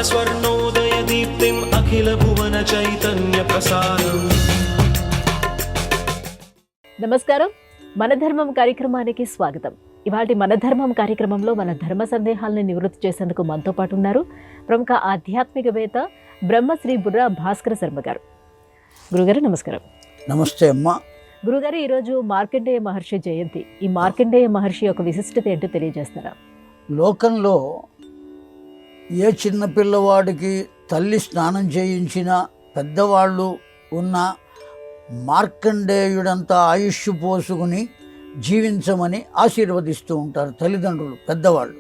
స్వర్ణోదయదీప్తిం అఖిల భువన చైతన్య ప్రసారం. నమస్కారం, మన ధర్మం కార్యక్రమానికి స్వాగతం. ఇవాటి మన ధర్మం కార్యక్రమంలో మన ధర్మ సందేహాలను నివృత్తి చేసేందుకు మనతో పాటు ఉన్నారు ప్రముఖ ఆధ్యాత్మికవేత్త బ్రహ్మశ్రీ బుర్రా భాస్కర శర్మ గారు. గురుగారు నమస్కారం. నమస్తే అమ్మ. గురుగారు, ఈరోజు మార్కండేయ మహర్షి జయంతి. ఈ మార్కండేయ మహర్షి యొక్క విశిష్టత ఏంటో తెలియజేస్తారా? లోకంలో ఏ చిన్న పిల్లవాడికి తల్లి స్నానం చేయించినా, పెద్దవాళ్ళు ఉన్న మార్కండేయుడంతా ఆయుష్ పోసుకుని జీవించమని ఆశీర్వదిస్తూ ఉంటారు తల్లిదండ్రులు, పెద్దవాళ్ళు.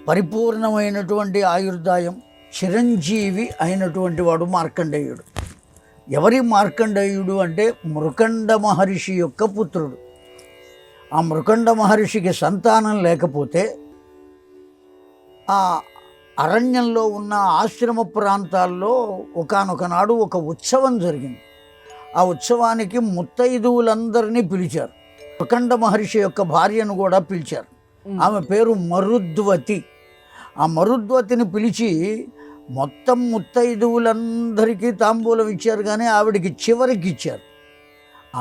పరిపూర్ణమైనటువంటి ఆయుర్దాయం, చిరంజీవి అయినటువంటి వాడు మార్కండేయుడు. ఎవరి మార్కండేయుడు అంటే మృకండ మహర్షి యొక్క పుత్రుడు. ఆ మృకండ మహర్షికి సంతానం లేకపోతే ఆ అరణ్యంలో ఉన్న ఆశ్రమ ప్రాంతాల్లో ఒకానొకనాడు ఒక ఉత్సవం జరిగింది. ఆ ఉత్సవానికి ముత్తైదువులందరినీ పిలిచారు. మృకండ మహర్షి యొక్క భార్యను కూడా పిలిచారు. ఆమె పేరు మరుద్వతి. ఆ మరుద్వతిని పిలిచి మొత్తం ముత్తైదువులందరికీ తాంబూలం ఇచ్చారు, కానీ ఆవిడికి చివరికి ఇచ్చారు.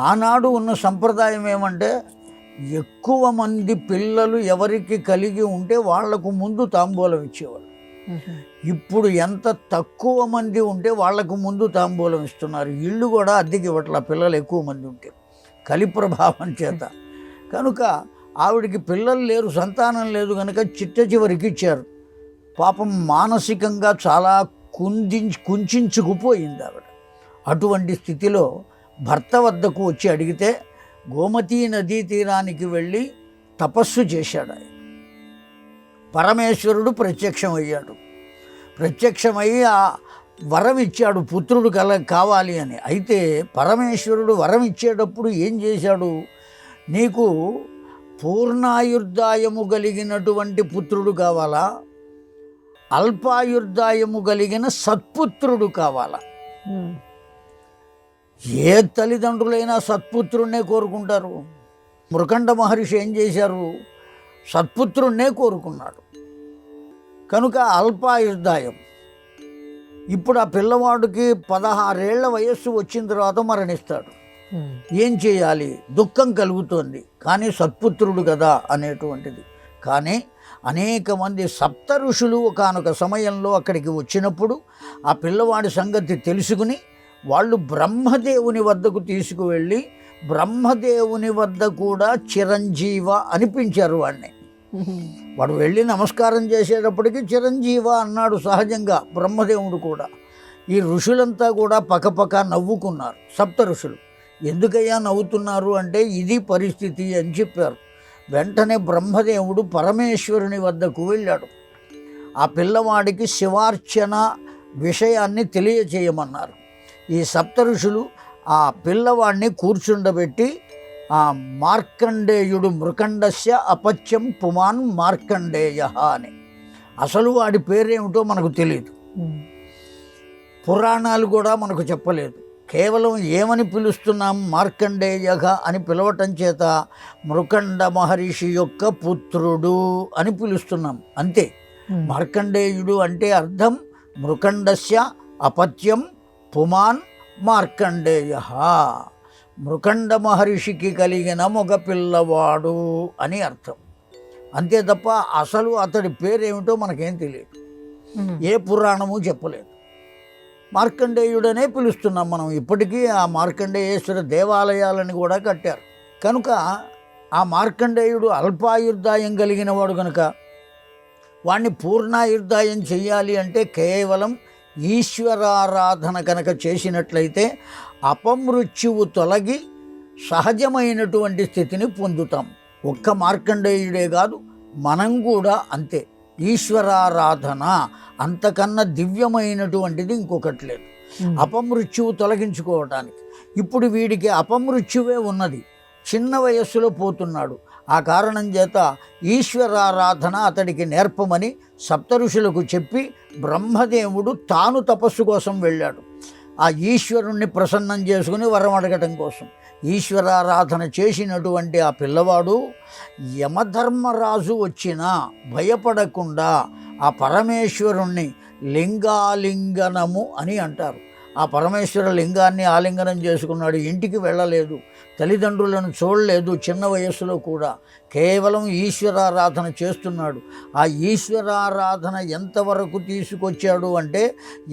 ఆనాడు ఉన్న సంప్రదాయం ఏమంటే, ఎక్కువ మంది పిల్లలు ఎవరికి కలిగి ఉంటే వాళ్లకు ముందు తాంబూలం ఇచ్చేవారు. ఇప్పుడు ఎంత తక్కువ మంది ఉంటే వాళ్లకు ముందు తాంబూలం ఇస్తున్నారు. ఇళ్ళు కూడా అద్దెకి ఇవ్వట్ల, పిల్లలు ఎక్కువ మంది ఉంటే, కలి ప్రభావం చేత. కనుక ఆవిడికి పిల్లలు లేరు, సంతానం లేదు, కనుక చివరికి ఇచ్చారు. పాపం మానసికంగా చాలా కుంచుకుపోయింది ఆవిడ. అటువంటి స్థితిలో భర్త వద్దకు వచ్చి అడిగితే గోమతీ నదీ తీరానికి వెళ్ళి తపస్సు చేశాడు. ఆయన పరమేశ్వరుడు ప్రత్యక్షమయ్యాడు. ప్రత్యక్షమయ్యి ఆ వరం ఇచ్చాడు, పుత్రుడు కావాలి అని. అయితే పరమేశ్వరుడు వరం ఇచ్చేటప్పుడు ఏం చేశాడు? నీకు పూర్ణాయుర్దాయము కలిగినటువంటి పుత్రుడు కావాలా, అల్పాయుర్దాయము కలిగిన సత్పుత్రుడు కావాలా? ఏ తల్లిదండ్రులైనా సత్పుత్రుడినే కోరుకుంటారు. మృకండ మహర్షి ఏం చేశారు? సత్పుత్రుడినే కోరుకున్నాడు. కనుక అల్పాయుర్దాయం. ఇప్పుడు ఆ పిల్లవాడికి 16 ఏళ్ల వయస్సు వచ్చిన తర్వాత మరణిస్తాడు. ఏం చేయాలి? దుఃఖం కలుగుతోంది, కానీ సత్పుత్రుడు కదా అనేటువంటిది. కానీ అనేక మంది సప్త ఋషులు ఒకానొక సమయంలో అక్కడికి వచ్చినప్పుడు ఆ పిల్లవాడి సంగతి తెలుసుకుని వాళ్ళు బ్రహ్మదేవుని వద్దకు తీసుకువెళ్ళి బ్రహ్మదేవుని వద్ద కూడా చిరంజీవ అనిపించారు వాడిని. వాడు వెళ్ళి నమస్కారం చేసేటప్పటికి చిరంజీవ అన్నాడు సహజంగా బ్రహ్మదేవుడు కూడా. ఈ ఋషులంతా కూడా పకపక నవ్వుకున్నారు. సప్త ఋషులు ఎందుకయ్యా నవ్వుతున్నారు అంటే, ఇది పరిస్థితి అని చెప్పారు. వెంటనే బ్రహ్మదేవుడు పరమేశ్వరుని వద్దకు వెళ్ళాడు. ఆ పిల్లవాడికి శివార్చన విషయాన్ని తెలియచేయమన్నారు. ఈ సప్త ఋషులు ఆ పిల్లవాడిని కూర్చుండబెట్టి, ఆ మార్కండేయుడు మృకండస్య అపత్యం పుమాన్ మార్కండేయ అని. అసలు వాడి పేరేమిటో మనకు తెలియదు, పురాణాలు కూడా మనకు చెప్పలేదు. కేవలం ఏమని పిలుస్తున్నాం? మార్కండేయ అని పిలవటం చేత మృకండ మహర్షి యొక్క పుత్రుడు అని పిలుస్తున్నాం, అంతే. మార్కండేయుడు అంటే అర్థం మృకండస్య అపత్యం పుమాన్ మార్కండేయ, మృకండ మహర్షికి కలిగిన మగ పిల్లవాడు అని అర్థం. అంతే తప్ప అసలు అతడి పేరేమిటో మనకేం తెలియదు, ఏ పురాణము చెప్పలేదు. మార్కండేయుడనే పిలుస్తున్నాం మనం. ఇప్పటికీ ఆ మార్కండేయేశ్వర దేవాలయాలను కూడా కట్టారు. కనుక ఆ మార్కండేయుడు అల్పాయుర్దాయం కలిగిన వాడు కనుక వాణ్ణి పూర్ణాయుర్దాయం చెయ్యాలి అంటే కేవలం ఈశ్వరారాధన కనుక చేసినట్లయితే అపమృత్యువు తొలగి సహజమైనటువంటి స్థితిని పొందుతాం. ఒక్క మార్కండేయుడే కాదు, మనం కూడా అంతే. ఈశ్వరారాధన అంతకన్నా దివ్యమైనటువంటిది ఇంకొకటి లేదు. అపమృత్యువు తొలగించుకోవటానికి. ఇప్పుడు వీడికి అపమృత్యువే ఉన్నది, చిన్న వయస్సులో పోతున్నాడు. ఆ కారణం చేత ఈశ్వరారాధన అతడికి నేర్పమని సప్తఋషులకు చెప్పి బ్రహ్మదేవుడు తాను తపస్సు కోసం వెళ్ళాడు. ఆ ఈశ్వరుణ్ణి ప్రసన్నం చేసుకుని వరం అడగటం కోసం ఈశ్వరారాధన చేసినటువంటి ఆ పిల్లవాడు యమధర్మరాజు వచ్చినా భయపడకుండా ఆ పరమేశ్వరుణ్ణి లింగాలింగనము అని అంటారు. ఆ పరమేశ్వర లింగాన్ని ఆలింగనం చేసుకున్నాడు. ఇంటికి వెళ్ళలేదు, తల్లిదండ్రులను చూడలేదు, చిన్న వయస్సులో కూడా కేవలం ఈశ్వరారాధన చేస్తున్నాడు. ఆ ఈశ్వరారాధన ఎంతవరకు తీసుకొచ్చాడు అంటే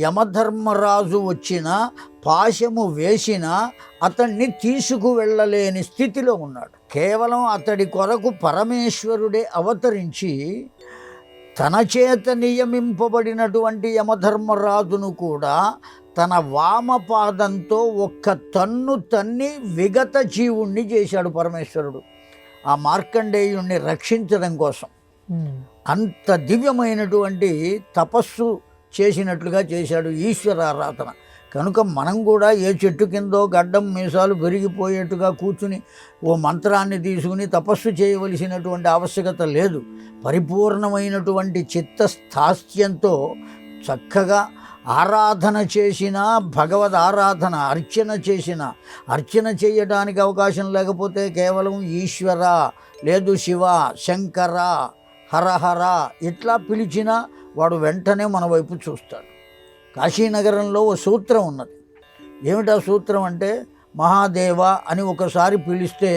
యమధర్మరాజు వచ్చిన పాశము వేసిన అతన్ని తీసుకువెళ్ళలేని స్థితిలో ఉన్నాడు. కేవలం అతడి కొరకు పరమేశ్వరుడే అవతరించి తన చేత నియమింపబడినటువంటి యమధర్మరాజును కూడా తన వామపాదంతో ఒక్క తన్ను తన్ని విగత జీవుణ్ణి చేశాడు పరమేశ్వరుడు, ఆ మార్కండేయుణ్ణి రక్షించడం కోసం. అంత దివ్యమైనటువంటి తపస్సు చేసినట్లుగా చేశాడు ఈశ్వరారాధన. కనుక మనం కూడా ఏ చెట్టు కిందో గడ్డం మీసాలు పెరిగిపోయేట్టుగా కూర్చుని ఓ మంత్రాన్ని తీసుకుని తపస్సు చేయవలసినటువంటి ఆవశ్యకత లేదు. పరిపూర్ణమైనటువంటి చిత్తస్థాస్యంతో చక్కగా ఆరాధన చేసిన, భగవద్ ఆరాధన అర్చన చేసిన, అర్చన చేయడానికి అవకాశం లేకపోతే కేవలం ఈశ్వర, లేదు శివ, శంకర, హరహర ఇట్లా పిలిచినా వాడు వెంటనే మన వైపు చూస్తాడు. కాశీనగరంలో ఓ సూత్రం ఉన్నది. ఏమిటా సూత్రం అంటే, మహాదేవ అని ఒకసారి పిలిస్తే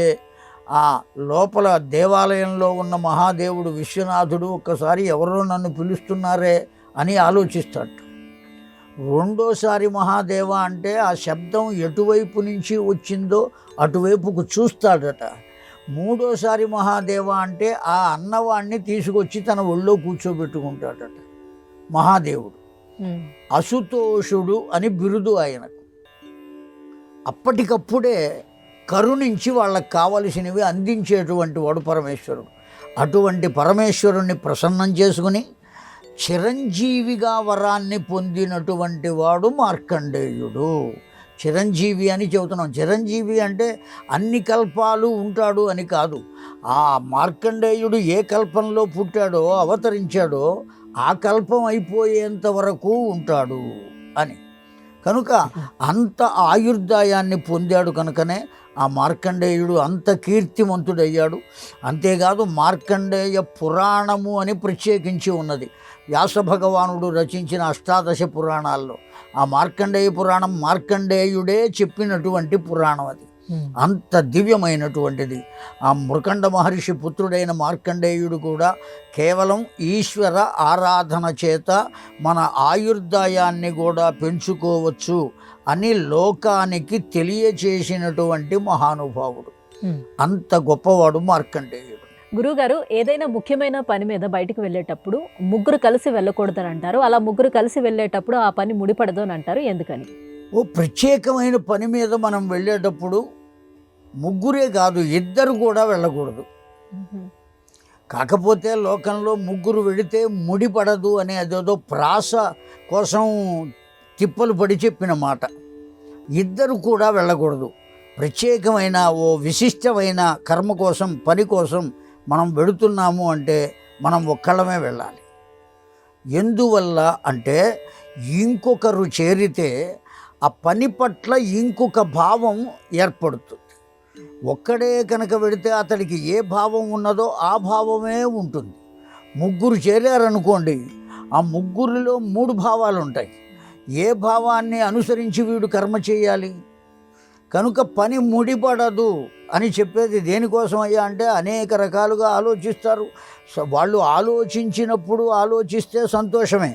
ఆ లోపల దేవాలయంలో ఉన్న మహాదేవుడు విశ్వనాథుడు ఒక్కసారి ఎవరో నన్ను పిలుస్తున్నారే అని ఆలోచిస్తాడు. రెండోసారి మహాదేవ అంటే ఆ శబ్దం ఎటువైపు నుంచి వచ్చిందో అటువైపుకు చూస్తాడట. మూడోసారి మహాదేవ అంటే ఆ అన్నవాణ్ణి తీసుకొచ్చి తన ఒళ్ళో కూర్చోబెట్టుకుంటాడట మహాదేవుడు. అసుతోషుడు అని బిరుదు ఆయనకు. అప్పటికప్పుడే కరుణించి వాళ్ళకు కావలసినవి అందించేటువంటి వాడు పరమేశ్వరుడు. అటువంటి పరమేశ్వరుణ్ణి ప్రసన్నం చేసుకుని చిరంజీవిగా వరాన్ని పొందినటువంటి వాడు మార్కండేయుడు. చిరంజీవి అని చెబుతున్నాం. చిరంజీవి అంటే అన్ని కల్పాలు ఉంటాడు అని కాదు. ఆ మార్కండేయుడు ఏ కల్పంలో పుట్టాడో, అవతరించాడో ఆ కల్పం అయిపోయేంత వరకు ఉంటాడు అని. కనుక అంత ఆయుర్దాయాన్ని పొందాడు. కనుకనే ఆ మార్కండేయుడు అంత కీర్తిమంతుడయ్యాడు. అంతేకాదు మార్కండేయ పురాణము అని ప్రత్యేకించి ఉన్నది. వ్యాస భగవానుడు రచించిన అష్టాదశ పురాణాల్లో ఆ మార్కండేయ పురాణం మార్కండేయుడే చెప్పినటువంటి పురాణం. అది అంత దివ్యమైనటువంటిది. ఆ మృకండ మహర్షి పుత్రుడైన మార్కండేయుడు కూడా కేవలం ఈశ్వర ఆరాధన చేత మన ఆయుర్దాయాన్ని కూడా పెంచుకోవచ్చు అని లోకానికి తెలియచేసినటువంటి మహానుభావుడు. అంత గొప్పవాడు మార్కండేయుడు. గురువుగారు, ఏదైనా ముఖ్యమైన పని మీద బయటికి వెళ్ళేటప్పుడు ముగ్గురు కలిసి వెళ్ళకూడదని అంటారు. అలా ముగ్గురు కలిసి వెళ్ళేటప్పుడు ఆ పని ముడిపడదు అని అంటారు. ఎందుకని? ఓ ప్రత్యేకమైన పని మీద మనం వెళ్ళేటప్పుడు ముగ్గురే కాదు, ఇద్దరు కూడా వెళ్ళకూడదు. కాకపోతే లోకంలో ముగ్గురు వెళితే ముడిపడదు అనే అదేదో ప్రాస కోసం తిప్పలు పడి చెప్పిన మాట. ఇద్దరు కూడా వెళ్ళకూడదు. ప్రత్యేకమైన ఓ విశిష్టమైన కర్మ కోసం, పని కోసం మనం వెళుతున్నాము అంటే మనం ఒక్కళ్ళమే వెళ్ళాలి. ఎందువల్ల అంటే ఇంకొకరు చేరితే ఆ పని పట్ల ఇంకొక భావం ఏర్పడుతుంది. ఒక్కడే కనుక వెళితే అతడికి ఏ భావం ఉన్నదో ఆ భావమే ఉంటుంది. ముగ్గురు చేరారనుకోండి, ఆ ముగ్గురిలో 3 భావాలు ఉంటాయి. ఏ భావాన్ని అనుసరించి వీడు కర్మ చేయాలి? కనుక పని ముడిపడదు అని చెప్పేది దేనికోసం అయ్యా అంటే అనేక రకాలుగా ఆలోచిస్తారు. వాళ్ళు ఆలోచించినప్పుడు ఆలోచిస్తే సంతోషమే.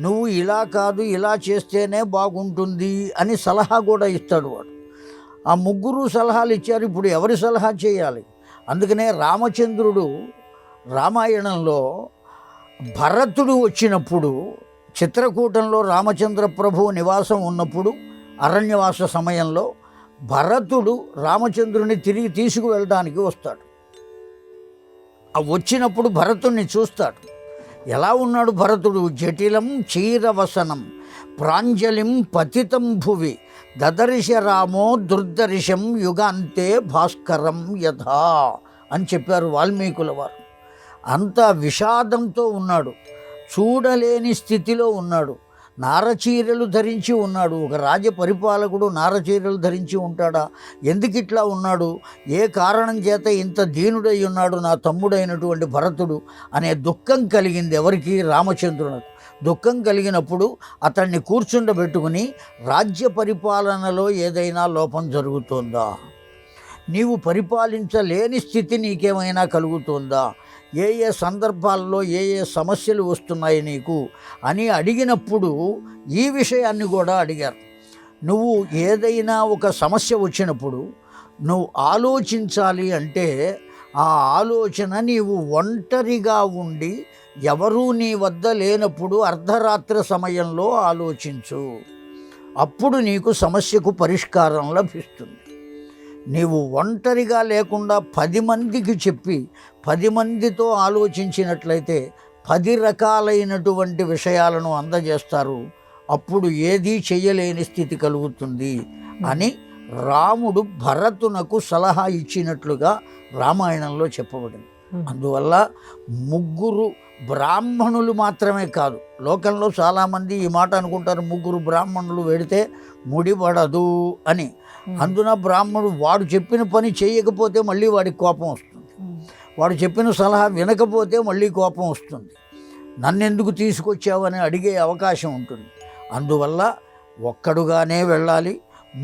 నువ్వు ఇలా కాదు, ఇలా చేస్తేనే బాగుంటుంది అని సలహా కూడా ఇస్తాడు వాడు. ఆ ముగ్గురు సలహాలు ఇచ్చారు. ఇప్పుడు ఎవరి సలహా చేయాలి? అందుకనే రామచంద్రుడు రామాయణంలో భరతుడు వచ్చినప్పుడు, చిత్రకూటంలో రామచంద్ర ప్రభువు నివాసం ఉన్నప్పుడు అరణ్యవాస సమయంలో భరతుడు రామచంద్రుని తిరిగి తీసుకువెళ్ళడానికి వస్తాడు. ఆ వచ్చినప్పుడు భరతుణ్ణి చూస్తాడు. ఎలా ఉన్నాడు భరతుడు? జటిలం చీరవసనం ప్రాంజలిం పతితం భువి దదర్శ రామో దుర్దర్శం యుగాంతే భాస్కరం యథా అని చెప్పారు వాల్మీకుల వారు. అంత విషాదంతో ఉన్నాడు, చూడలేని స్థితిలో ఉన్నాడు. నారచీరలు ధరించి ఉన్నాడు. ఒక రాజ పరిపాలకుడు నారచీరలు ధరించి ఉంటాడా? ఎందుకు ఇట్లా ఉన్నాడు? ఏ కారణం చేత ఇంత దీనుడై ఉన్నాడు నా తమ్ముడైనటువంటి భరతుడు అనే దుఃఖం కలిగింది ఎవరికి? రామచంద్రునకు. దుఃఖం కలిగినప్పుడు అతన్ని కూర్చుండబెట్టుకుని రాజ్య పరిపాలనలో ఏదైనా లోపం జరుగుతోందా, నీవు పరిపాలించలేని స్థితి నీకేమైనా కలుగుతోందా, ఏ ఏ సందర్భాల్లో ఏ ఏ సమస్యలు వస్తున్నాయి నీకు అని అడిగినప్పుడు ఈ విషయాన్ని కూడా అడిగారు. నువ్వు ఏదైనా ఒక సమస్య వచ్చినప్పుడు నువ్వు ఆలోచించాలి అంటే ఆ ఆలోచన నీవు ఒంటరిగా ఉండి ఎవరూ నీ వద్ద లేనప్పుడు అర్ధరాత్రి సమయంలో ఆలోచించు. అప్పుడు నీకు సమస్యకు పరిష్కారం లభిస్తుంది. నీవు ఒంటరిగా లేకుండా 10 మందికి చెప్పి 10 మందితో ఆలోచించినట్లయితే 10 రకాలైనటువంటి విషయాలను అందజేస్తారు. అప్పుడు ఏదీ చెయ్యలేని స్థితి కలుగుతుంది అని రాముడు భరతునకు సలహా ఇచ్చినట్లుగా రామాయణంలో చెప్పబడింది. అందువల్ల 3 బ్రాహ్మణులు మాత్రమే కాదు, లోకంలో చాలామంది ఈ మాట అనుకుంటారు, 3 బ్రాహ్మణులు వెడితే ముడిపడదు అని. అందున బ్రాహ్మణుడు వాడు చెప్పిన పని చేయకపోతే మళ్ళీ వాడికి కోపం వస్తుంది, వాడు చెప్పిన సలహా వినకపోతే మళ్ళీ కోపం వస్తుంది, నన్నెందుకు తీసుకొచ్చావని అడిగే అవకాశం ఉంటుంది. అందువల్ల ఒక్కడుగానే వెళ్ళాలి,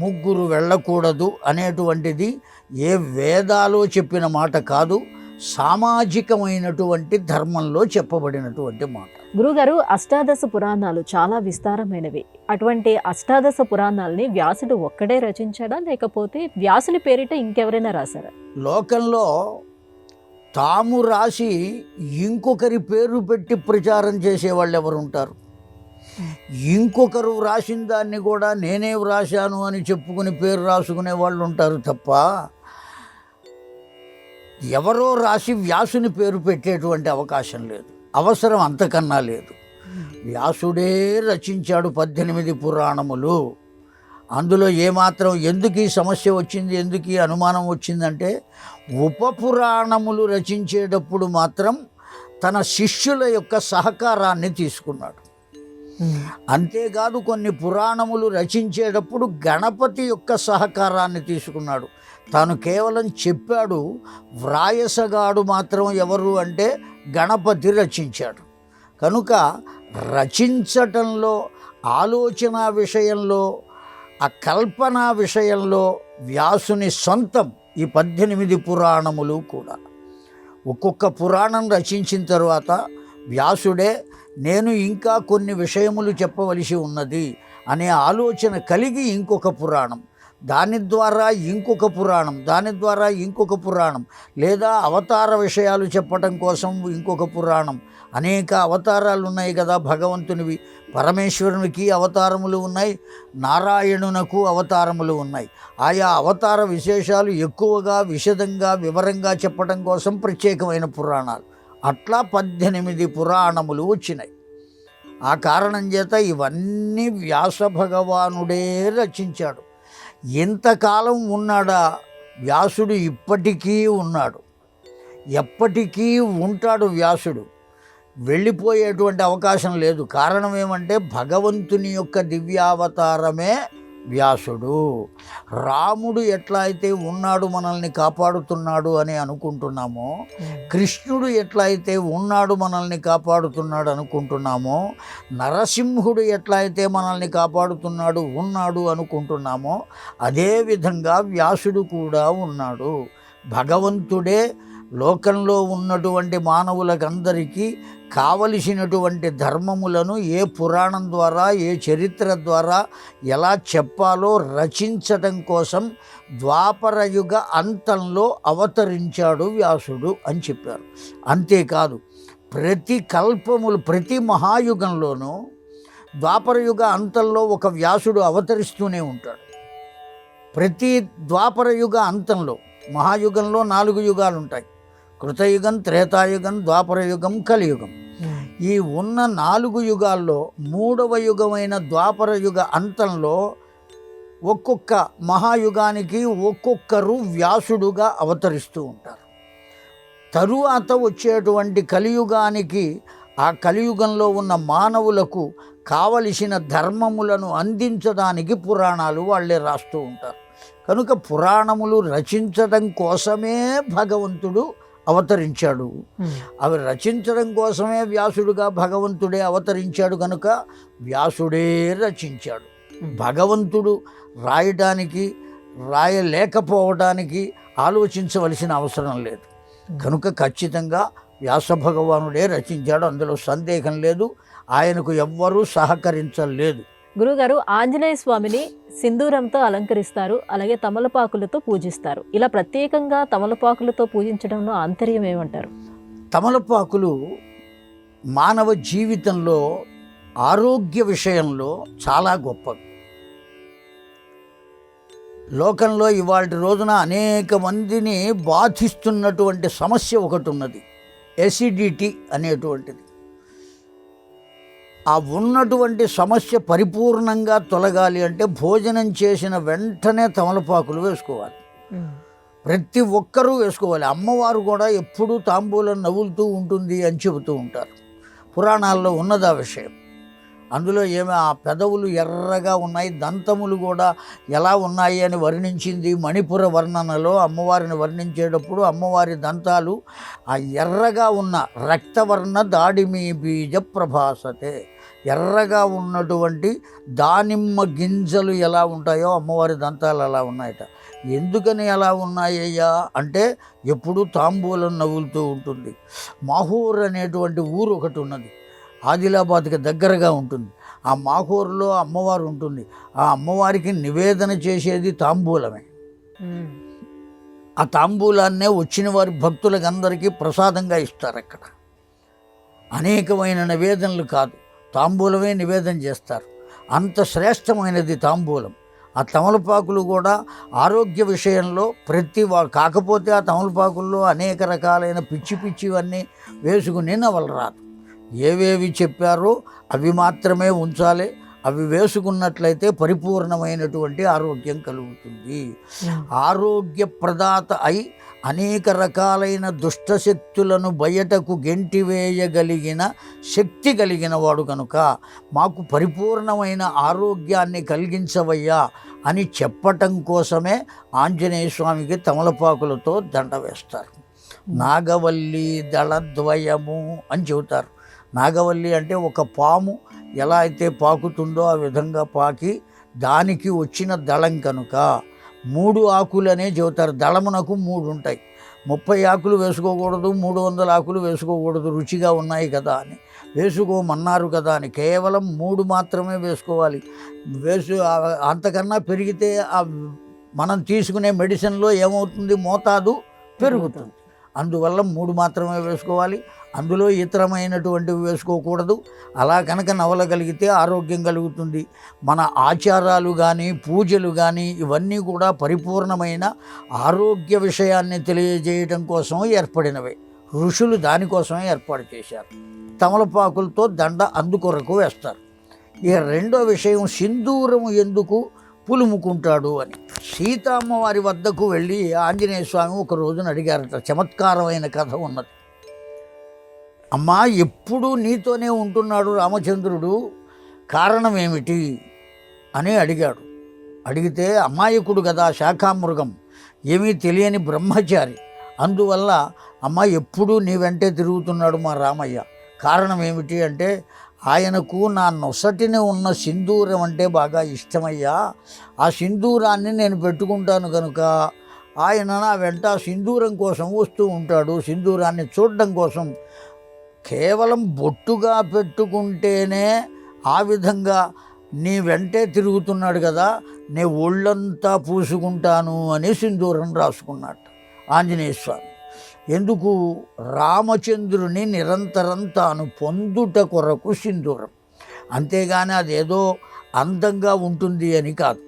3 వెళ్ళకూడదు అనేటువంటిది ఏ వేదాలో చెప్పిన మాట కాదు, సామాజికమైనటువంటి ధర్మంలో చెప్పబడినటువంటి మాట. గురుగారు, అష్టాదశ పురాణాలు చాలా విస్తారమైనవి. అటువంటి అష్టాదశ పురాణాలని వ్యాసుడు ఒక్కడే రచించాడా, లేకపోతే వ్యాసుని పేరిట ఇంకెవరైనా రాశారా? లోకంలో తాము రాసి ఇంకొకరి పేరు పెట్టి ప్రచారం చేసేవాళ్ళు ఎవరు ఉంటారు? ఇంకొకరు వ్రాసిన దాన్ని కూడా నేనే వ్రాశాను అని చెప్పుకుని పేరు రాసుకునే వాళ్ళు ఉంటారు తప్ప ఎవరో రాసి వ్యాసుని పేరు పెట్టేటువంటి అవకాశం లేదు, అవసరం అంతకన్నా లేదు. వ్యాసుడే రచించాడు 18 పురాణములు. అందులో ఏమాత్రం ఎందుకు ఈ సమస్య వచ్చింది, ఎందుకు ఈ అనుమానం వచ్చిందంటే ఉపపురాణములు రచించేటప్పుడు మాత్రం తన శిష్యుల యొక్క సహకారాన్ని తీసుకున్నాడు. అంతేకాదు కొన్ని పురాణములు రచించేటప్పుడు గణపతి యొక్క సహకారాన్ని తీసుకున్నాడు. తాను కేవలం చెప్పాడు, వ్రాయసగాడు మాత్రం ఎవరు అంటే గణపతి రచించాడు. కనుక రచించటంలో, ఆలోచన విషయంలో, ఆ కల్పన విషయంలో వ్యాసుని సొంతం ఈ 18 పురాణములు కూడా. ఒక్కొక్క పురాణం రచించిన తర్వాత వ్యాసుడే నేను ఇంకా కొన్ని విషయములు చెప్పవలసి ఉన్నది అనే ఆలోచన కలిగి ఇంకొక పురాణం, దాని ద్వారా ఇంకొక పురాణం, దాని ద్వారా ఇంకొక పురాణం, లేదా అవతార విషయాలు చెప్పటం కోసం ఇంకొక పురాణం. అనేక అవతారాలు ఉన్నాయి కదా భగవంతునివి. పరమేశ్వరునికి అవతారములు ఉన్నాయి, నారాయణునకు అవతారములు ఉన్నాయి. ఆయా అవతార విశేషాలు ఎక్కువగా విశదంగా వివరంగా చెప్పటం కోసం ప్రత్యేకమైన పురాణాలు. అట్లా 18 పురాణములు వచ్చినాయి. ఆ కారణం చేత ఇవన్నీ వ్యాస భగవానుడే రచించాడు. ఎంతకాలం ఉన్నాడా వ్యాసుడు? ఇప్పటికీ ఉన్నాడు, ఎప్పటికీ ఉంటాడు వ్యాసుడు. వెళ్ళిపోయేటువంటి అవకాశం లేదు. కారణం ఏమంటే భగవంతుని యొక్క దివ్యావతారమే వ్యాసుడు. రాముడు ఎట్లా అయితే ఉన్నాడు మనల్ని కాపాడుతున్నాడు అని అనుకుంటున్నామో, కృష్ణుడు ఎట్లా అయితే ఉన్నాడు మనల్ని కాపాడుతున్నాడు అనుకుంటున్నామో, నరసింహుడు ఎట్లా అయితే మనల్ని కాపాడుతున్నాడు ఉన్నాడు అనుకుంటున్నామో, అదేవిధంగా వ్యాసుడు కూడా ఉన్నాడు. భగవంతుడే లోకంలో ఉన్నటువంటి మానవులకందరికీ కావలసినటువంటి ధర్మములను ఏ పురాణం ద్వారా, ఏ చరిత్ర ద్వారా ఎలా చెప్పాలో రచించటం కోసం ద్వాపరయుగ అంతంలో అవతరించాడు వ్యాసుడు అని చెప్పారు. అంతేకాదు ప్రతి కల్పములు, ప్రతి మహాయుగంలోనూ ద్వాపరయుగ అంతంలో ఒక వ్యాసుడు అవతరిస్తూనే ఉంటాడు. ప్రతి ద్వాపరయుగ అంతంలో, మహాయుగంలో 4 యుగాలు ఉంటాయి: కృతయుగం, త్రేతాయుగం, ద్వాపరయుగం, కలియుగం. ఈ ఉన్న 4 యుగాల్లో 3వ యుగమైన ద్వాపర యుగ అంతంలో ఒక్కొక్క మహాయుగానికి ఒక్కొక్కరు వ్యాసుడుగా అవతరిస్తూ ఉంటారు. తరువాత వచ్చేటువంటి కలియుగానికి, ఆ కలియుగంలో ఉన్న మానవులకు కావలసిన ధర్మములను అందించడానికి పురాణాలు వాళ్ళే రాస్తూ ఉంటారు. కనుక పురాణములు రచించడం కోసమే భగవంతుడు అవతరించాడు. అవి రచించడం కోసమే వ్యాసుడుగా భగవంతుడే అవతరించాడు. కనుక వ్యాసుడే రచించాడు. భగవంతుడు రాయడానికి రాయలేకపోవడానికి ఆలోచించవలసిన అవసరం లేదు. కనుక ఖచ్చితంగా వ్యాస భగవానుడే రచించాడు, అందులో సందేహం లేదు. ఆయనకు ఎవ్వరూ సహకరించలేదు. గురుగారు, ఆంజనేయ స్వామిని సింధూరంతో అలంకరిస్తారు, అలాగే తమలపాకులతో పూజిస్తారు. ఇలా ప్రత్యేకంగా తమలపాకులతో పూజించడంలో ఆంతర్యం ఏమంటారు? తమలపాకులు మానవ జీవితంలో ఆరోగ్య విషయంలో చాలా గొప్పవి. లోకంలో ఇవాళ రోజున అనేక మందిని బాధిస్తున్నటువంటి సమస్య ఒకటి ఉన్నది, ఎసిడిటీ అనేటువంటిది. ఆ ఉన్నటువంటి సమస్య పరిపూర్ణంగా తొలగాలి అంటే భోజనం చేసిన వెంటనే తమలపాకులు వేసుకోవాలి. ప్రతి ఒక్కరూ వేసుకోవాలి. అమ్మవారు కూడా ఎప్పుడూ తాంబూలం నవ్వులుతూ ఉంటుంది అని చెబుతూ ఉంటారు. పురాణాల్లో ఉన్నది ఆ విషయం. అందులో ఏమి ఆ పెదవులు ఎర్రగా ఉన్నాయి, దంతములు కూడా ఎలా ఉన్నాయి అని వర్ణించింది. మణిపుర వర్ణనలో అమ్మవారిని వర్ణించేటప్పుడు అమ్మవారి దంతాలు ఆ ఎర్రగా ఉన్న రక్తవర్ణ దాడిమి బీజ ప్రభాసతే, ఎర్రగా ఉన్నటువంటి దానిమ్మ గింజలు ఎలా ఉంటాయో అమ్మవారి దంతాలు అలా ఉన్నాయట. ఎందుకని అలా ఉన్నాయ్యా అంటే ఎప్పుడూ తాంబూలం నవ్వులుతూ ఉంటుంది. మాహూర్ అనేటువంటి ఊరు ఒకటి ఉన్నది, ఆదిలాబాద్కి దగ్గరగా ఉంటుంది. ఆ మాహూరులో అమ్మవారు ఉంటుంది. ఆ అమ్మవారికి నివేదన చేసేది తాంబూలమే. ఆ తాంబూలాన్నే వచ్చిన వారి భక్తులకు అందరికీ ప్రసాదంగా ఇస్తారు. అక్కడ అనేకమైన నివేదనలు కాదు, తాంబూలమే నివేదన చేస్తారు. అంత శ్రేష్టమైనది తాంబూలం. ఆ తమలపాకులు కూడా ఆరోగ్య విషయంలో కాకపోతే ఆ తమలపాకుల్లో అనేక రకాలైన పిచ్చి పిచ్చివన్నీ వేసుకుని నవలరాదు. ఏవేవి చెప్పారో అవి మాత్రమే ఉంచాలి. అవి వేసుకున్నట్లయితే పరిపూర్ణమైనటువంటి ఆరోగ్యం కలుగుతుంది. ఆరోగ్య ప్రదాత అయి అనేక రకాలైన దుష్టశక్తులను బయటకు గెంటివేయగలిగిన శక్తి కలిగిన వాడు కనుక మాకు పరిపూర్ణమైన ఆరోగ్యాన్ని కలిగించవయ్యా అని చెప్పటం కోసమే ఆంజనేయ స్వామికి తమలపాకులతో దండ వేస్తారు. నాగవల్లి దళద్వయము అని చెబుతారు. నాగవల్లి అంటే ఒక పాము ఎలా అయితే పాకుతుందో ఆ విధంగా పాకి దానికి వచ్చిన దళం కనుక 3 ఆకులనే చెబుతారు. దళమునకు 3 ఉంటాయి. 30 ఆకులు వేసుకోకూడదు, 300 ఆకులు వేసుకోకూడదు, రుచిగా ఉన్నాయి కదా అని వేసుకోమన్నారు కదా అని కేవలం 3 మాత్రమే వేసుకోవాలి. అంతకన్నా పెరిగితే మనం తీసుకునే మెడిసిన్లో ఏమవుతుంది, మోతాదు పెరుగుతుంది. అందువల్ల 3 మాత్రమే వేసుకోవాలి. అందులో ఇతరమైనటువంటివి వేసుకోకూడదు. అలా కనుక నవలగలిగితే ఆరోగ్యం కలుగుతుంది. మన ఆచారాలు కానీ పూజలు కానీ ఇవన్నీ కూడా పరిపూర్ణమైన ఆరోగ్య విషయాన్ని తెలియజేయడం కోసం ఏర్పడినవే. ఋషులు దానికోసమే ఏర్పాటు చేశారు. తమలపాకులతో దండ అందుకొరకు వేస్తారు. ఇక రెండో విషయం, సింధూరము ఎందుకు పులుముకుంటాడు అని. సీతమ్మవారి వద్దకు వెళ్ళి ఆంజనేయ స్వామి ఒక రోజున అడిగారట. చమత్కారమైన కథ ఉన్నది. అమ్మా, ఎప్పుడూ నీతోనే ఉంటున్నాడు రామచంద్రుడు, కారణం ఏమిటి అని అడిగాడు. అడిగితే అమాయకుడు కదా, శాఖామృగం, ఏమీ తెలియని బ్రహ్మచారి, అందువల్ల అమ్మ ఎప్పుడూ నీ వెంటే తిరుగుతున్నాడు మా రామయ్య. కారణం ఏమిటి అంటే ఆయనకు నా నొసటిని ఉన్న సింధూరం అంటే బాగా ఇష్టమయ్యా. ఆ సింధూరాన్ని నేను పెట్టుకుంటాను కనుక ఆయన నా వెంట సింధూరం కోసం వస్తూ ఉంటాడు. సింధూరాన్ని చూడడం కోసం కేవలం బొట్టుగా పెట్టుకుంటేనే ఆ విధంగా నీ వెంటే తిరుగుతున్నాడు కదా, నే ఒళ్ళంతా పూసుకుంటాను అని సింధూరం రాసుకున్నాడు ఆంజనేయ స్వామి. ఎందుకు? రామచంద్రుని నిరంతరం తాను పొందుట కొరకు సింధూరం. అంతేగాని అదేదో అందంగా ఉంటుంది అని కాదు.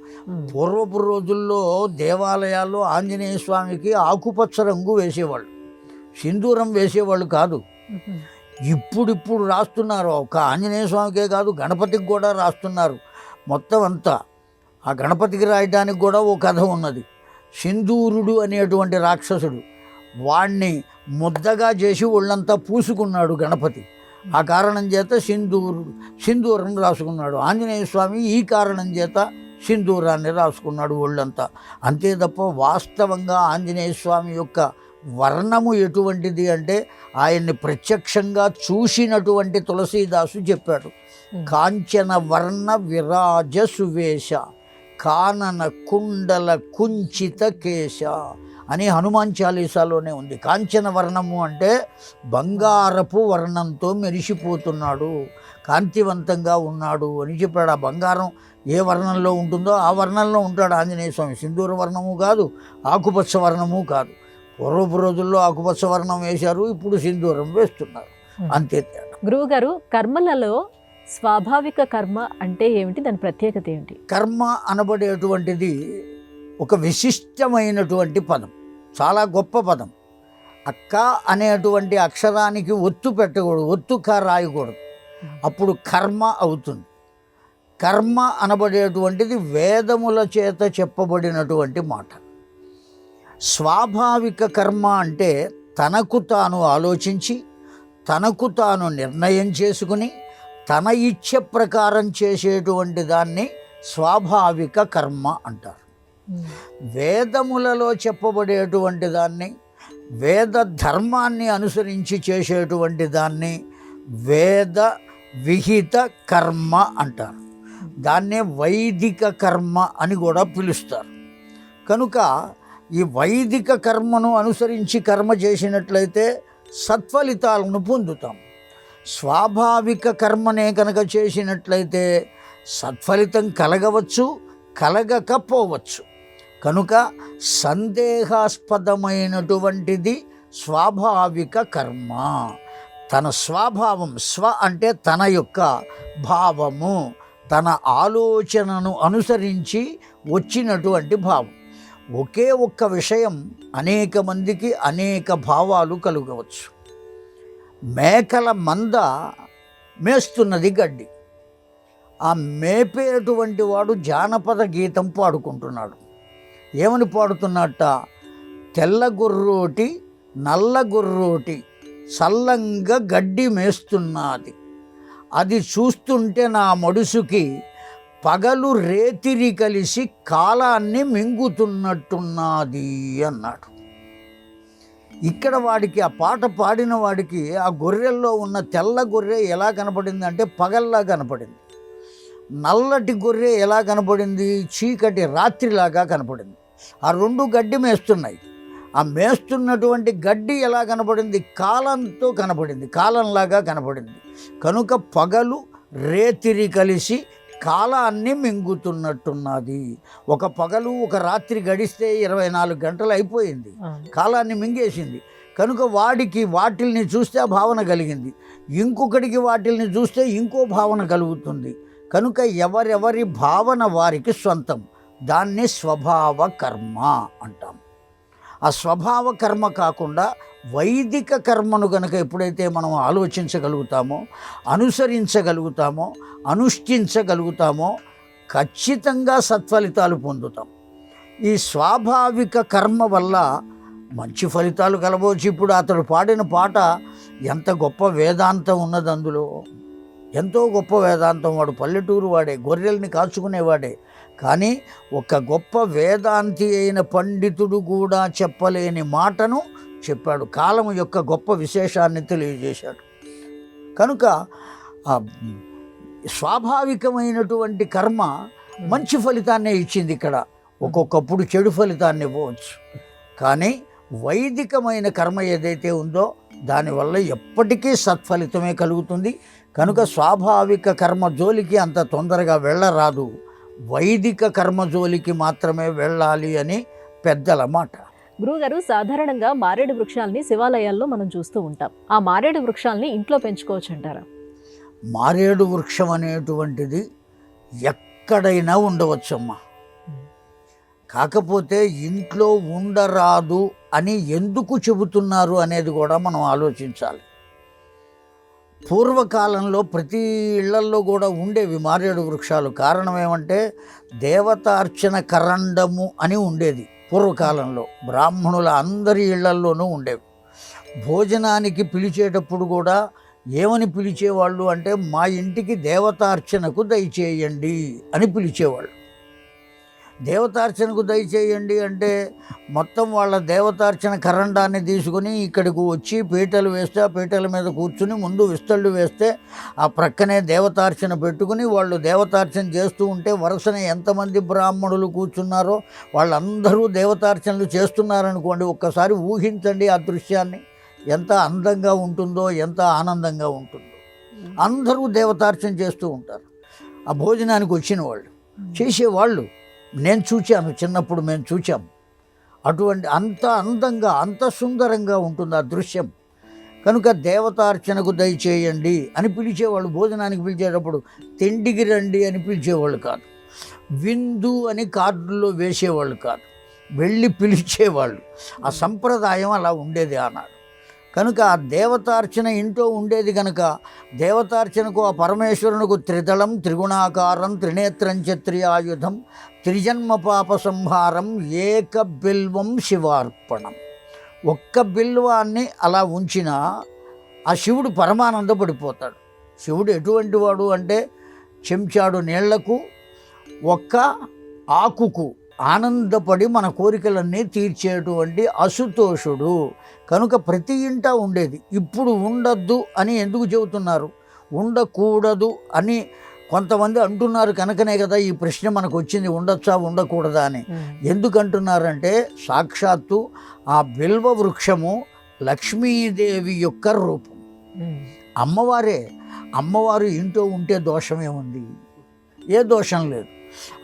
పూర్వపు రోజుల్లో దేవాలయాల్లో ఆంజనేయ స్వామికి ఆకుపచ్చ రంగు వేసేవాళ్ళు, సింధూరం వేసేవాళ్ళు కాదు. ఇప్పుడు రాస్తున్నారు. ఒక ఆంజనేయ స్వామికే కాదు, గణపతికి కూడా రాస్తున్నారు. మొత్తం అంతా ఆ గణపతికి రాయడానికి కూడా ఓ కథ ఉన్నది. సింధూరుడు అనేటువంటి రాక్షసుడు వాణ్ణి ముద్దగా చేసి ఒళ్ళంతా పూసుకున్నాడు గణపతి. ఆ కారణం చేత సింధూరం రాసుకున్నాడు. ఆంజనేయ స్వామి ఈ కారణం చేత సింధూరాన్ని రాసుకున్నాడు ఒళ్ళంతా. అంతే తప్ప వాస్తవంగా ఆంజనేయ స్వామి యొక్క వర్ణము ఎటువంటిది అంటే ఆయన్ని ప్రత్యక్షంగా చూసినటువంటి తులసీదాసు చెప్పాడు. కాంచన వర్ణ విరాజ సువేశ కానన కుండల కుంచిత కేశ అని హనుమాన్ చాలీసాలోనే ఉంది. కాంచన వర్ణము అంటే బంగారపు వర్ణంతో మెరిసిపోతున్నాడు, కాంతివంతంగా ఉన్నాడు అని చెప్పాడు. ఆ బంగారం ఏ వర్ణంలో ఉంటుందో ఆ వర్ణంలో ఉంటాడు ఆంజనేయ స్వామి. సింధూర వర్ణము కాదు, ఆకుపచ్చ వర్ణము కాదు. పూర్వపు రోజుల్లో ఆకుపచ్చ వర్ణం వేశారు, ఇప్పుడు సింధూరం వేస్తున్నారు, అంతే తేడా. గురువుగారు, కర్మలలో స్వాభావిక కర్మ అంటే ఏమిటి, దాని ప్రత్యేకత ఏమిటి? కర్మ అనబడేటువంటిది ఒక విశిష్టమైనటువంటి పదం, చాలా గొప్ప పదం. అక్క అనేటువంటి అక్షరానికి ఒత్తు పెట్టకూడదు, ఒత్తుక రాయకూడదు, అప్పుడు కర్మ అవుతుంది. కర్మ అనబడేటువంటిది వేదముల చేత చెప్పబడినటువంటి మాట. స్వాభావిక కర్మ అంటే తనకు తాను ఆలోచించి తనకు తాను నిర్ణయం చేసుకుని తన ఇచ్ఛ ప్రకారం చేసేటువంటి దాన్ని స్వాభావిక కర్మ అంటారు. వేదములలో చెప్పబడేటువంటి దాన్ని, వేద ధర్మాన్ని అనుసరించి చేసేటువంటి దాన్ని వేద విహిత కర్మ అంటారు. దాన్నే వైదిక కర్మ అని కూడా పిలుస్తారు. కనుక ఈ వైదిక కర్మను అనుసరించి కర్మ చేసినట్లయితే సత్ఫలితాలను పొందుతాం. స్వాభావిక కర్మనే కనుక చేసినట్లయితే సత్ఫలితం కలగవచ్చు, కలగకపోవచ్చు. కనుక సందేహాస్పదమైనటువంటిది స్వాభావిక కర్మ. తన స్వభావం, స్వ అంటే తన యొక్క భావము, తన ఆలోచనను అనుసరించి వచ్చినటువంటి భావం. ఒకే ఒక్క విషయం అనేక మందికి అనేక భావాలు కలుగవచ్చు. మేకల మంద మేస్తున్నది గడ్డి. ఆ మేపేటువంటి వాడు జానపద గీతం పాడుకుంటున్నాడు. ఏమని పాడుతున్నట్ట? తెల్ల గొర్రోటి నల్ల గొర్రోటి సల్లంగా గడ్డి మేస్తున్నది, అది చూస్తుంటే నా మడుసుకి పగలు రేతిరి కలిసి కాలాన్ని మింగుతున్నట్టున్నది అన్నాడు. ఇక్కడ వాడికి, ఆ పాట పాడిన వాడికి ఆ గొర్రెల్లో ఉన్న తెల్ల గొర్రె ఎలా కనపడింది అంటే పగల్లా కనపడింది. నల్లటి గొర్రె ఎలా కనపడింది? చీకటి రాత్రిలాగా కనపడింది. ఆ రెండు గడ్డి మేస్తున్నాయి. ఆ మేస్తున్నటువంటి గడ్డి ఎలా కనపడింది? కాలంతో కనపడింది, కాలంలాగా కనపడింది. కనుక పగలు రేతిరి కలిసి కాలాన్ని మింగుతున్నట్టున్నది. ఒక పగలు ఒక రాత్రి గడిస్తే 24 గంటలు అయిపోయింది, కాలాన్ని మింగేసింది. కనుక వాడికి వాటిల్ని చూస్తే ఆ భావన కలిగింది, ఇంకొకటికి వాటిల్ని చూస్తే ఇంకో భావన కలుగుతుంది. కనుక ఎవరెవరి భావన వారికి సొంతం. దాన్ని స్వభావ కర్మ అంటాం. ఆ స్వభావ కర్మ కాకుండా వైదిక కర్మను కనుక ఎప్పుడైతే మనం ఆలోచించగలుగుతామో, అనుసరించగలుగుతామో, అనుష్ఠించగలుగుతామో ఖచ్చితంగా సత్ఫలితాలు పొందుతాం. ఈ స్వాభావిక కర్మ వల్ల మంచి ఫలితాలు కలవచ్చు. ఇప్పుడు అతడు పాడిన పాట ఎంత గొప్ప వేదాంతం ఉన్నది అందులో, ఎంతో గొప్ప వేదాంతం. వాడు పల్లెటూరు వాడే, గొర్రెల్ని కాచుకునేవాడే. కానీ ఒక గొప్ప వేదాంతి అయిన పండితుడు కూడా చెప్పలేని మాటను చెప్పాడు. కాలం యొక్క గొప్ప విశేషాన్ని తెలియజేశాడు. కనుక స్వాభావికమైనటువంటి కర్మ మంచి ఫలితాన్నే ఇచ్చింది. ఇక్కడ ఒక్కొక్కప్పుడు చెడు ఫలితాన్ని ఇవ్వవచ్చు. కానీ వైదికమైన కర్మ ఏదైతే ఉందో దానివల్ల ఎప్పటికీ సత్ఫలితమే కలుగుతుంది. కనుక స్వాభావిక కర్మ జోలికి అంత తొందరగా వెళ్ళరాదు, వైదిక కర్మ జోలికి మాత్రమే వెళ్ళాలి అని పెద్దల మాట. గురువుగారు, సాధారణంగా మారేడు వృక్షాలని శివాలయాల్లో మనం చూస్తూ ఉంటాం. ఆ మారేడు వృక్షాలని ఇంట్లో పెంచుకోవచ్చు అంటారా? మారేడు వృక్షం అనేటువంటిది ఎక్కడైనా ఉండవచ్చమ్మా. కాకపోతే ఇంట్లో ఉండరాదు అని ఎందుకు చెబుతున్నారు అనేది కూడా మనం ఆలోచించాలి. పూర్వకాలంలో ప్రతి ఇళ్లల్లో కూడా ఉండేవి మారేడు వృక్షాలు. కారణం ఏమంటే దేవతార్చన కరండము అని ఉండేది పూర్వకాలంలో. బ్రాహ్మణుల అందరి ఇళ్లల్లోనూ ఉండేవి. భోజనానికి పిలిచేటప్పుడు కూడా ఏమని పిలిచేవాళ్ళు అంటే మా ఇంటికి దేవతార్చనకు దయచేయండి అని పిలిచేవాళ్ళు. దేవతార్చనకు దయచేయండి అంటే మొత్తం వాళ్ళ దేవతార్చన కరండాన్ని తీసుకుని ఇక్కడికి వచ్చి పీటలు వేస్తే ఆ పీటల మీద కూర్చుని ముందు విస్తళ్ళు వేస్తే ఆ ప్రక్కనే దేవతార్చన పెట్టుకుని వాళ్ళు దేవతార్చన చేస్తూ ఉంటే వరుసన ఎంతమంది బ్రాహ్మణులు కూర్చున్నారో వాళ్ళందరూ దేవతార్చనలు చేస్తున్నారనుకోండి. ఒక్కసారి ఊహించండి ఆ దృశ్యాన్ని, ఎంత అందంగా ఉంటుందో, ఎంత ఆనందంగా ఉంటుందో. అందరూ దేవతార్చన చేస్తూ ఉంటారు. ఆ భోజనానికి వచ్చిన వాళ్ళు చేసేవాళ్ళు నేను చూచాను, చిన్నప్పుడు మేము చూచాము. అటువంటి అంత అందంగా అంత సుందరంగా ఉంటుంది ఆ దృశ్యం. కనుక దేవతార్చనకు దయచేయండి అని పిలిచేవాళ్ళు. భోజనానికి పిలిచేటప్పుడు తిండికి రండి అని పిలిచేవాళ్ళు కాదు, విందు అని కార్డుల్లో వేసేవాళ్ళు కాదు, వెళ్ళి పిలిచేవాళ్ళు. ఆ సంప్రదాయం అలా ఉండేది ఆనాడు. కనుక ఆ దేవతార్చన ఇంట్లో ఉండేది కనుక దేవతార్చనకు ఆ పరమేశ్వరునికి త్రిదళం త్రిగుణాకారం త్రినేత్రం త్రియాయుధం త్రిజన్మ పాప సంహారం ఏక బిల్వం శివార్పణం. ఒక్క బిల్వాన్ని అలా ఉంచినా ఆ శివుడు పరమానందపడిపోతాడు. శివుడు ఎటువంటి వాడు అంటే చెంచాడు నీళ్లకు ఒక్క ఆకుకు ఆనందపడి మన కోరికలన్నీ తీర్చేటువంటి అసుతోషుడు. కనుక ప్రతి ఇంట ఉండేది. ఇప్పుడు ఉండద్దు అని ఎందుకు చెబుతున్నారు? ఉండకూడదు అని కొంతమంది అంటున్నారు కనుకనే కదా ఈ ప్రశ్న మనకు వచ్చింది, ఉండొచ్చా ఉండకూడదా అని. ఎందుకంటున్నారంటే సాక్షాత్తు ఆ బిల్వ వృక్షము లక్ష్మీదేవి యొక్క రూపం, అమ్మవారే. అమ్మవారు ఇంట్లో ఉంటే దోషమేముంది? ఏ దోషం లేదు.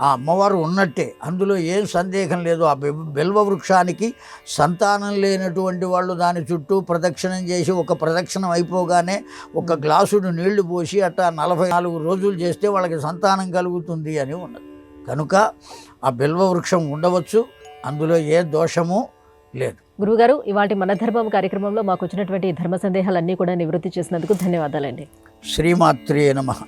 ఆ అమ్మవారు ఉన్నట్టే, అందులో ఏం సందేహం లేదు. ఆ బిల్వ వృక్షానికి సంతానం లేనటువంటి వాళ్ళు దాని చుట్టూ ప్రదక్షిణం చేసి ఒక ప్రదక్షిణం అయిపోగానే ఒక గ్లాసుడు నీళ్లు పోసి అట్టా 44 రోజులు చేస్తే వాళ్ళకి సంతానం కలుగుతుంది అని ఉన్నది. కనుక ఆ బిల్వ వృక్షం ఉండవచ్చు, అందులో ఏ దోషము లేదు. గురువుగారు, ఇవాటి మన ధర్మం కార్యక్రమంలో మాకు వచ్చినటువంటి ధర్మ సందేహాలన్నీ కూడా నివృత్తి చేసినందుకు ధన్యవాదాలండి. శ్రీమాత్రే నమః.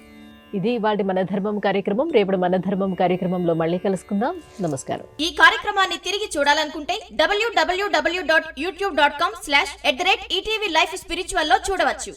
ఇది ఇవాటి మన ధర్మం కార్యక్రమం. రేపటి మన ధర్మం కార్యక్రమంలో మళ్ళీ కలుసుకుందాం. నమస్కారం. ఈ కార్యక్రమాన్ని తిరిగి చూడాలనుకుంటే www.youtube.com/@ETV Life Spiritual లో చూడవచ్చు.